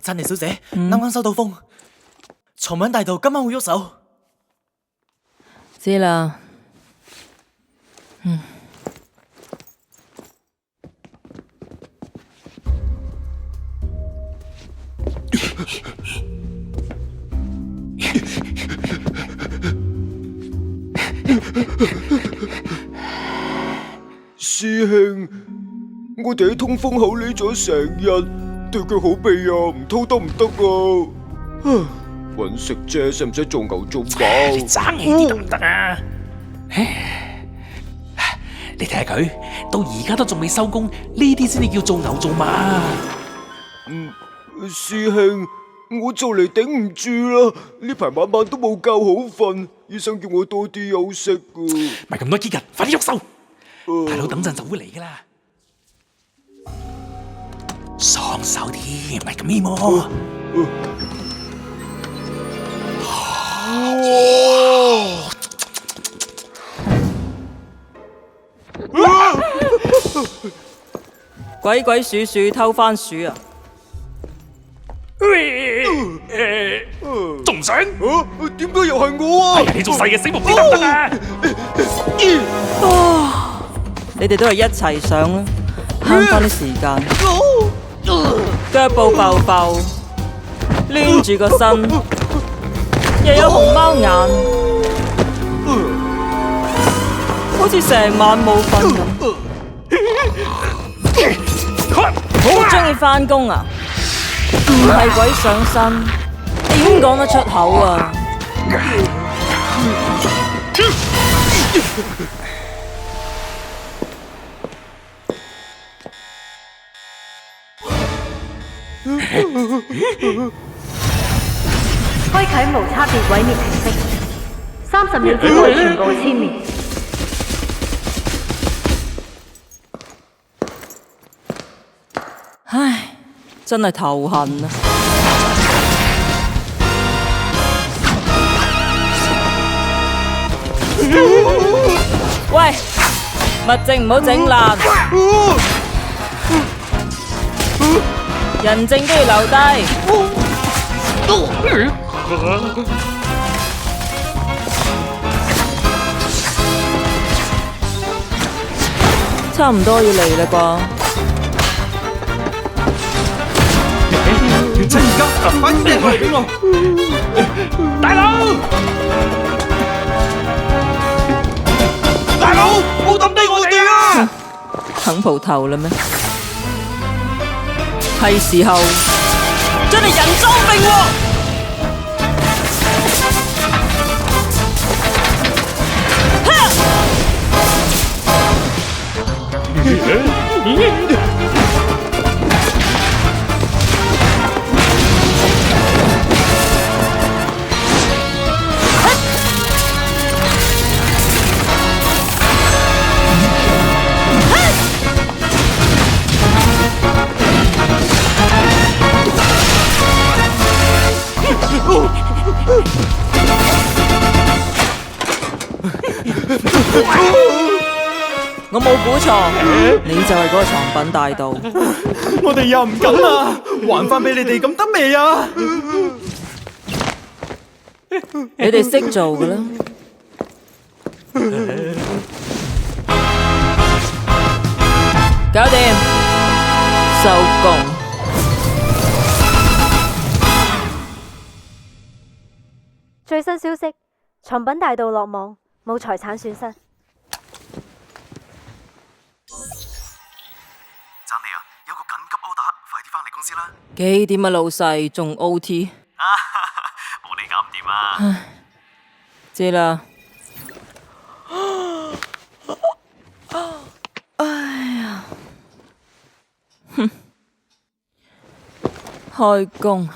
珍妮小姐，啱收到風，藏品大道今晚會喐手。知啦。師兄，我哋喺通風口匿咗成日，對腳好痹啊，唔偷得唔得啊？搵食啫，使唔使做牛做馬？你爭氣啲得唔得啊？你睇下佢，到而家都仲未收工，呢啲先至叫做牛做馬。師兄，我就嚟頂唔住啦！呢排晚晚都冇覺好瞓，醫生叫我多啲休息噶。咪咁多幾日，快啲喐手！大佬等陣就會嚟噶啦，爽手啲，咪咁咪摸。鬼鬼祟祟偷番薯啊！仲唔想？點解又係我啊？你做細嘅死目標得唔得啊？你哋都係一齊上啦，慳翻啲時間。腳步浮浮，攣住個身，又有熊貓眼，好似成晚冇瞓咁。好中意返工啊？唔係鬼上身，點講得出口啊？開啟無差別毀滅程式，30秒之內全部殲滅。唉，真係頭痕啊！喂，物證唔好整爛，人證都要留低。差唔多要嚟啦啩？趁而家，快啲掟過嚟俾我！大佬，唔好抌低我哋啊！肯蒲頭啦咩？係時候將你人贓並獲！我冇估錯，你就係嗰個藏品大盜。我哋又唔敢啦，還翻俾你哋咁得未啊？你哋識做㗎啦。搞掂，收工。最新消息，藏品大盜落網，冇財產損失。讚你啊！有個緊急 order，快啲翻嚟公司啦！幾點啊，老細？仲 OT？冇你搞唔掂啊！知啦。哎呀，開工。